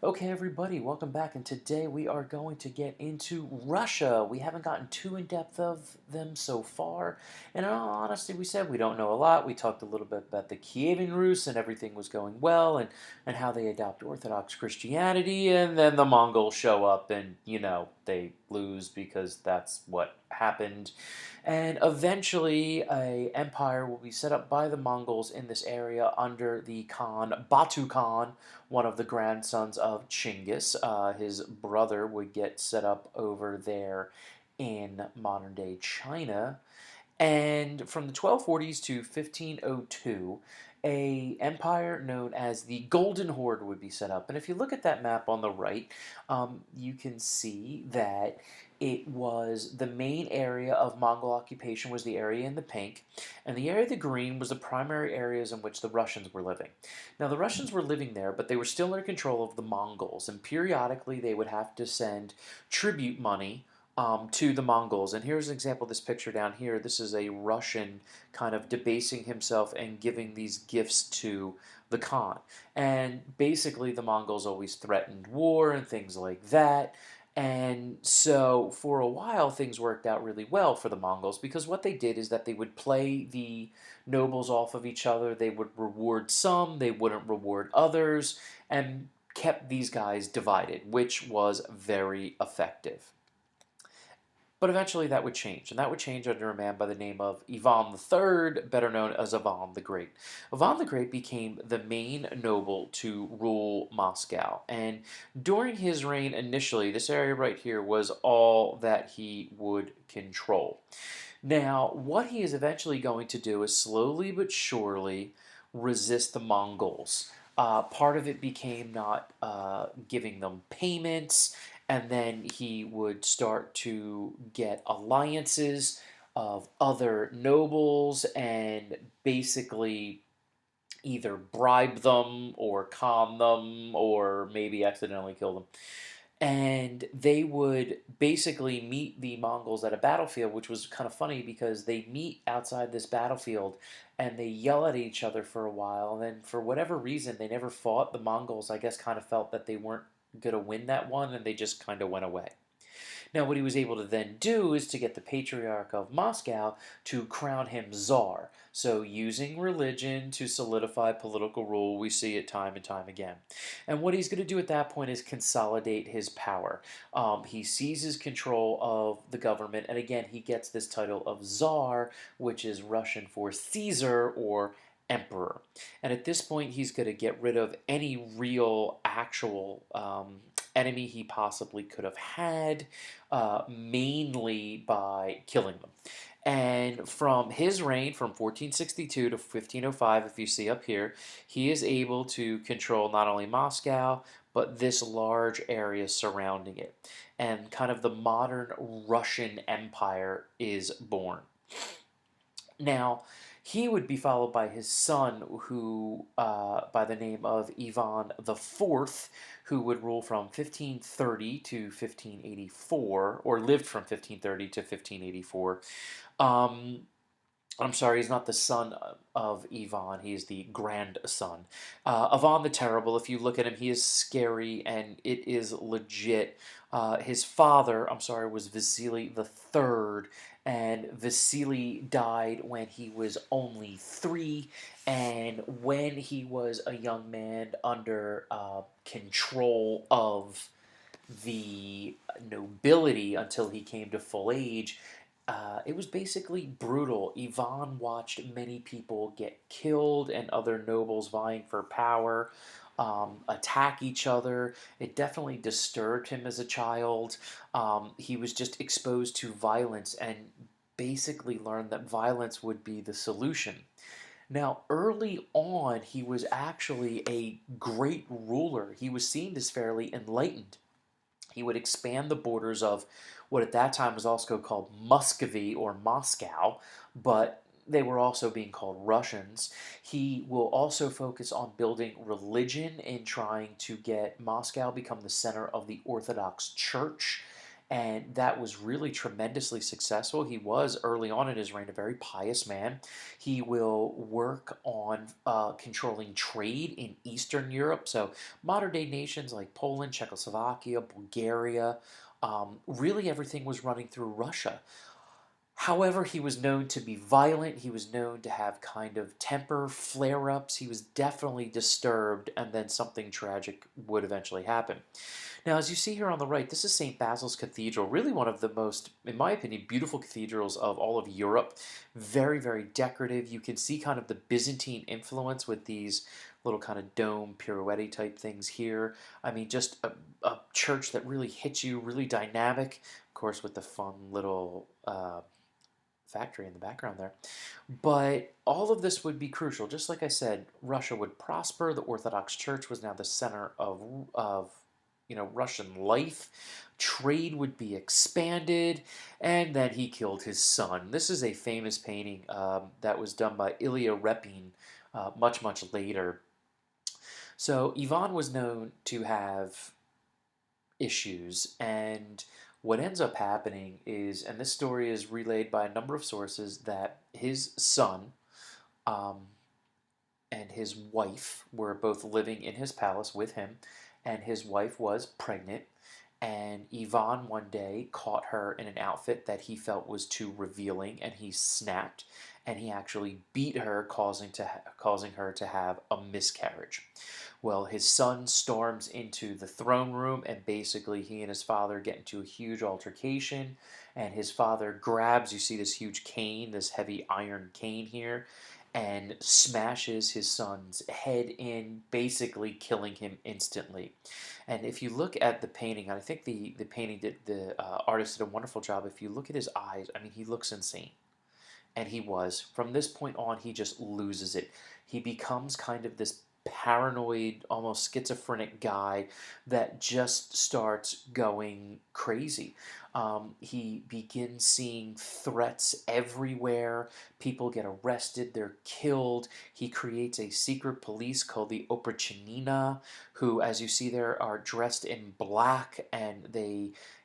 Okay, everybody, welcome back. And today we are going to get into Russia. We haven't gotten too in depth of them so far. And in all honesty, we said we don't know a lot. We talked a little bit about the Kievan Rus and everything was going well and how they adopt Orthodox Christianity. And then the Mongols show up and, they lose because that's what happened. And eventually, a empire will be set up by the Mongols in this area under the Khan, Batu Khan, one of the grandsons of Chinggis. His brother would get set up over there in modern day China. And from the 1240s to 1502, a empire known as the Golden Horde would be set up. And if you look at that map on the right, you can see that it was the main area of Mongol occupation was the area in the pink, and the area of the green was the primary areas in which the Russians were living. Now, the Russians were living there, but they were still under control of the Mongols, and periodically they would have to send tribute money to the Mongols. And here's an example of this picture down here. This is a Russian kind of debasing himself and giving these gifts to the Khan. And basically, the Mongols always threatened war and things like that. And so, for a while, things worked out really well for the Mongols because what they did is that they would play the nobles off of each other. They would reward some, they wouldn't reward others, and kept these guys divided, which was very effective. But eventually that would change, and that would change under a man by the name of Ivan III, better known as Ivan the Great. Ivan the Great became the main noble to rule Moscow, and during his reign initially, this area right here was all that he would control. Now, what he is eventually going to do is slowly but surely resist the Mongols. Part of it became not giving them payments, and then he would start to get alliances of other nobles and basically either bribe them or con them or maybe accidentally kill them. And they would basically meet the Mongols at a battlefield, which was kind of funny because they meet outside this battlefield and they yell at each other for a while. And then, for whatever reason, they never fought. The Mongols, I guess, kind of felt that they weren't going to win that one and they just kind of went away. Now, what he was able to then do is to get the Patriarch of Moscow to crown him Tsar. So, using religion to solidify political rule, we see it time and time again. And what he's going to do at that point is consolidate his power. He seizes control of the government, and again, he gets this title of Tsar, which is Russian for Caesar or emperor. And at this point, he's going to get rid of any real, actual enemy he possibly could have had, mainly by killing them. And from his reign, from 1462 to 1505, if you see up here, he is able to control not only Moscow, but this large area surrounding it. And kind of the modern Russian Empire is born. Now, he would be followed by his son, who, by the name of Ivan the Fourth, who would rule from 1530 to 1584, or lived from 1530 to 1584. Um, I'm sorry, he's not the son of Ivan, he is the grandson. Ivan the Terrible, if you look at him, he is scary and it is legit. His father, I'm sorry, was Vasily the Third, and Vasily died when he was only 3, and when he was a young man under control of the nobility until he came to full age, it was basically brutal. Ivan watched many people get killed and other nobles vying for power attack each other. It definitely disturbed him as a child. He was just exposed to violence and basically learned that violence would be the solution. Now, early on, he was actually a great ruler. He was seen as fairly enlightened. He would expand the borders of what at that time was also called Muscovy or Moscow, but they were also being called Russians. He will also focus on building religion and trying to get Moscow become the center of the Orthodox Church. and that was really tremendously successful. He was, early on in his reign, a very pious man. He will work on controlling trade in Eastern Europe, so modern day nations like Poland, Czechoslovakia, Bulgaria. Really, everything was running through Russia. However, he was known to be violent. He was known to have kind of temper flare ups. He was definitely disturbed, and then something tragic would eventually happen. Now, as you see here on the right, this is St. Basil's Cathedral, really one of the most, in my opinion, beautiful cathedrals of all of Europe. Very, very decorative. You can see kind of the Byzantine influence with these little kind of dome pirouette type things here. I mean, just a church that really hits you, really dynamic, of course, with the fun little factory in the background there. But all of this would be crucial. Just like I said, Russia would prosper. The Orthodox Church was now the center of Russian life. Trade would be expanded, and then he killed his son. This is a famous painting that was done by Ilya Repin much, much later. So Ivan was known to have issues, and what ends up happening is, and this story is relayed by a number of sources, that his son um, and his wife were both living in his palace with him, and his wife was pregnant. And Ivan one day caught her in an outfit that he felt was too revealing, and he snapped, and he actually beat her, causing her to have a miscarriage. Well, his son storms into the throne room, and basically he and his father get into a huge altercation. And his father grabs, you see this huge cane, this heavy iron cane here, and smashes his son's head in, basically killing him instantly. And if you look at the painting, I think the painting did the artist did a wonderful job. If you look at his eyes, I mean, he looks insane, and he was. From this point on, he just loses it. He becomes kind of this paranoid, almost schizophrenic guy that just starts going crazy. He begins seeing threats everywhere. People get arrested, they're killed. He creates a secret police called the Oprichnina, who, as you see there, are dressed in black, and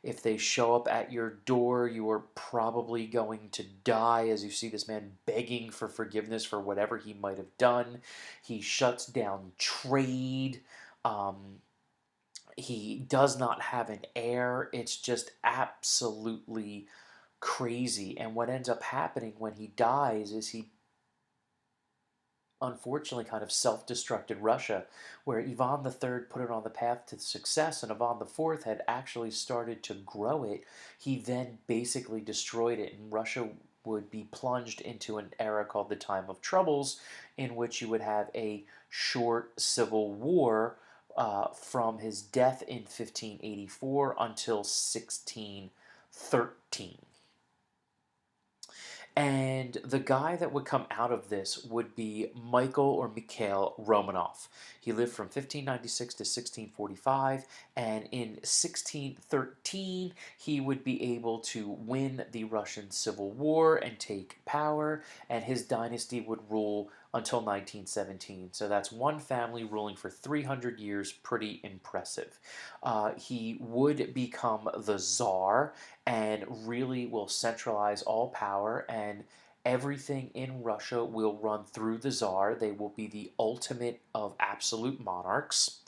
if they show up at your door, you are probably going to die, as you see this man begging for forgiveness for whatever he might have done. He shuts down trade. Um, he does not have an heir. It's just absolutely crazy. And what ends up happening when he dies is he unfortunately kind of self-destructed Russia, where Ivan III put it on the path to success and Ivan IV had actually started to grow it. He then basically destroyed it, and Russia would be plunged into an era called the Time of Troubles, in which you would have a short civil war from his death in 1584 until 1613. And the guy that would come out of this would be Mikhail Romanov. He lived from 1596 to 1645, and in 1613 he would be able to win the Russian Civil War and take power, and his dynasty would rule until 1917. So that's one family ruling for 300 years, pretty impressive. He would become the Tsar and really will centralize all power, and everything in Russia will run through the Tsar. They will be the ultimate of absolute monarchs.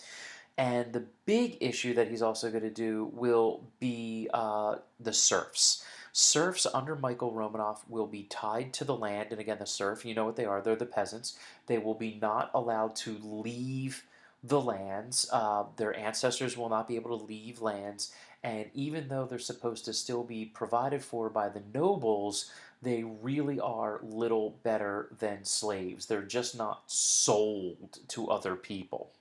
And the big issue that he's also going to do will be the serfs. Serfs under Mikhail Romanov will be tied to the land, and again, the serf, you know what they are, they're the peasants. They will be not allowed to leave the lands. Their ancestors will not be able to leave lands, and even though they're supposed to still be provided for by the nobles, they really are little better than slaves. They're just not sold to other people.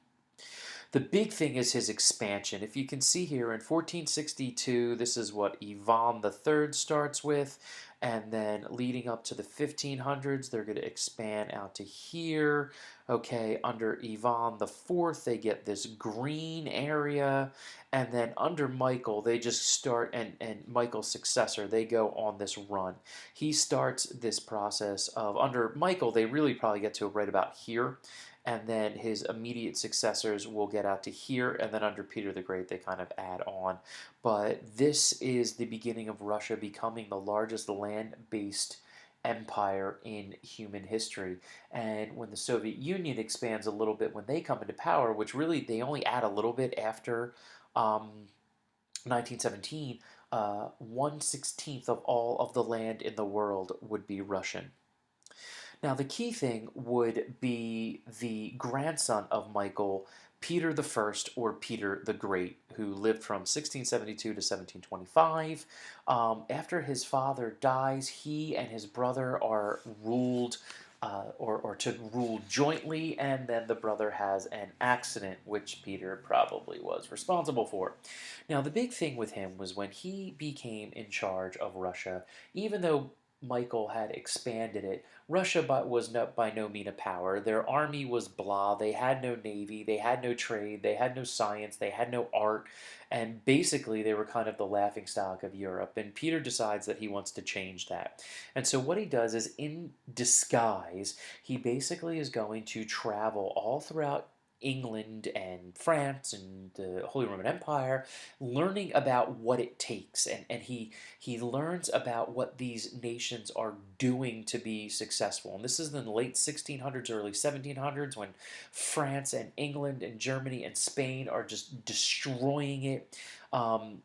The big thing is his expansion. If you can see here in 1462, this is what Ivan III starts with, and then leading up to the 1500s, they're going to expand out to here. Okay, under Ivan IV, they get this green area, and then under Michael, they just start, and Michael's successor, they go on this run. He starts this process of, under Michael, they really probably get to it right about here, and then his immediate successors will get out to here, and then under Peter the Great, they kind of add on. But this is the beginning of Russia becoming the largest land based empire in human history. And when the Soviet Union expands a little bit when they come into power, which really they only add a little bit after 1917, 1/16 of all of the land in the world would be Russian. Now, the key thing would be the grandson of Michael, Peter the First, or Peter the Great, who lived from 1672 to 1725. After his father dies, he and his brother are ruled. Or to rule jointly, and then the brother has an accident, which Peter probably was responsible for. Now, the big thing with him was when he became in charge of Russia, even though Michael had expanded it, Russia was by no mean a power. Their army was blah. They had no navy. They had no trade. They had no science. They had no art. And basically, they were kind of the laughingstock of Europe. And Peter decides that he wants to change that. And so, what he does is, in disguise, he basically is going to travel all throughout England and France and the Holy Roman Empire, learning about what it takes. And he learns about what these nations are doing to be successful. And this is in the late 1600s, early 1700s, when France and England and Germany and Spain are just destroying it. Um,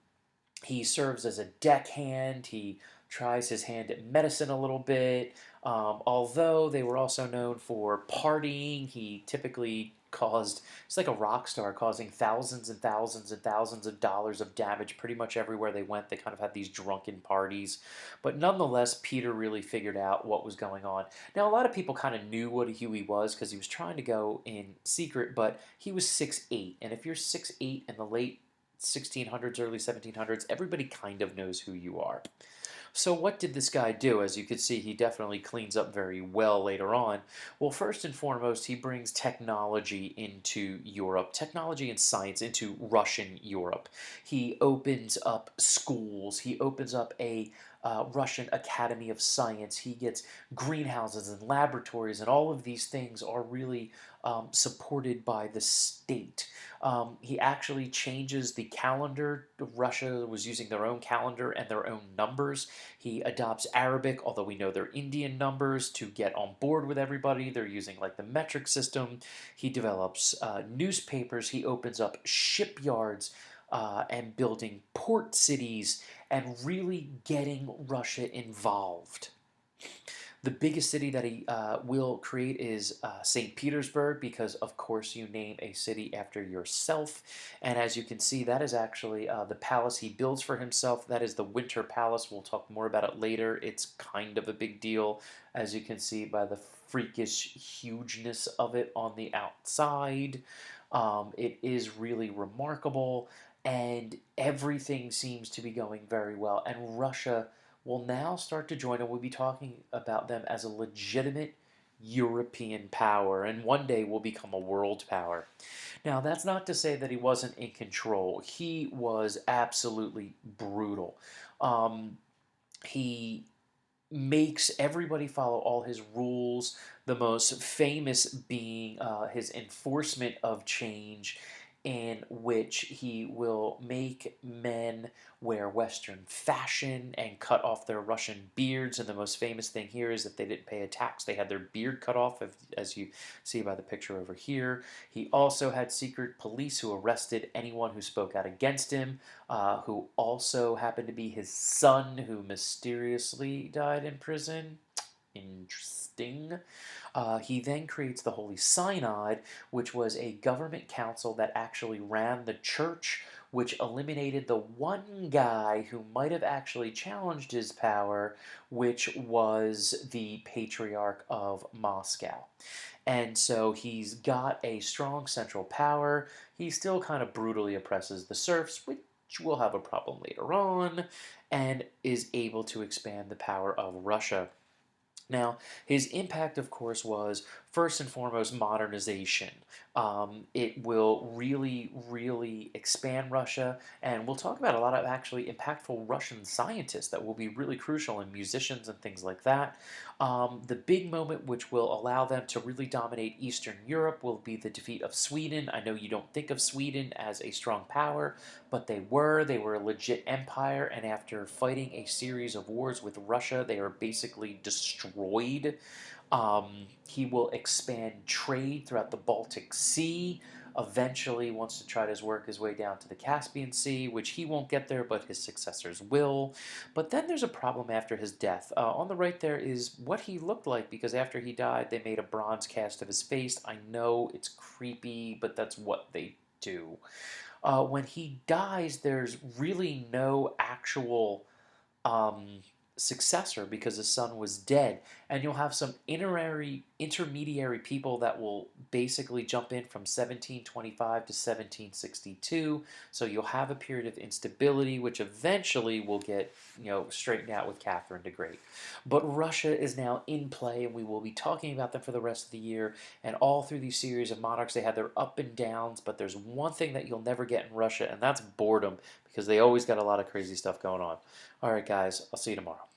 he serves as a deckhand. He tries his hand at medicine a little bit. Although they were also known for partying, he typically caused, it's like a rock star, causing thousands and thousands and thousands of dollars of damage pretty much everywhere they went. They kind of had these drunken parties. But nonetheless, Peter really figured out what was going on. Now, a lot of people kind of knew who he was because he was trying to go in secret, but he was 6'8". And if you're 6'8" in the late 1600s, early 1700s, everybody kind of knows who you are. So what did this guy do? As you can see, he definitely cleans up very well later on. Well, first and foremost, he brings technology into Europe, technology and science into Russian Europe. He opens up schools. He opens up a Russian Academy of Science. He gets greenhouses and laboratories, and all of these things are really supported by the state. He actually changes the calendar. Russia was using their own calendar and their own numbers. He adopts Arabic, although we know they're Indian numbers, to get on board with everybody. They're using like the metric system. He develops newspapers. He opens up shipyards and building port cities and really getting Russia involved. The biggest city that he will create is St. Petersburg, because, of course, you name a city after yourself. And as you can see, that is actually the palace he builds for himself. That is the Winter Palace. We'll talk more about it later. It's kind of a big deal, as you can see by the freakish hugeness of it on the outside. It is really remarkable, and everything seems to be going very well. And Russia will now start to join, and we'll be talking about them as a legitimate European power, and one day will become a world power. Now, that's not to say that he wasn't in control. He was absolutely brutal. He makes everybody follow all his rules, the most famous being his enforcement of change, in which he will make men wear Western fashion and cut off their Russian beards. And the most famous thing here is that they didn't pay a tax. They had their beard cut off, as you see by the picture over here. He also had secret police who arrested anyone who spoke out against him, who also happened to be his son, who mysteriously died in prison. Interesting. He then creates the Holy Synod, which was a government council that actually ran the church, which eliminated the one guy who might have actually challenged his power, which was the Patriarch of Moscow. And so he's got a strong central power. He still kind of brutally oppresses the serfs, which will have a problem later on, and is able to expand the power of Russia. Now, his impact, of course, was First and foremost, modernization. It will really, really expand Russia, and we'll talk about a lot of actually impactful Russian scientists that will be really crucial, and musicians and things like that. The big moment which will allow them to really dominate Eastern Europe will be the defeat of Sweden. I know you don't think of Sweden as a strong power, but they were. They were a legit empire, and after fighting a series of wars with Russia, they are basically destroyed. He will expand trade throughout the Baltic Sea. Eventually, wants to try to work his way down to the Caspian Sea, which he won't get there, but his successors will. But then there's a problem after his death. On the right there is what he looked like, because after he died, they made a bronze cast of his face. I know it's creepy, but that's what they do. When he dies, there's really no actual um, successor because his son was dead, and you'll have some intermediary people that will basically jump in from 1725 to 1762. So you'll have a period of instability, which eventually will get straightened out with Catherine the Great. But Russia is now in play, and we will be talking about them for the rest of the year. And all through these series of monarchs, they had their up and downs. But there's one thing that you'll never get in Russia, and that's boredom, because they always got a lot of crazy stuff going on. All right, guys, I'll see you tomorrow.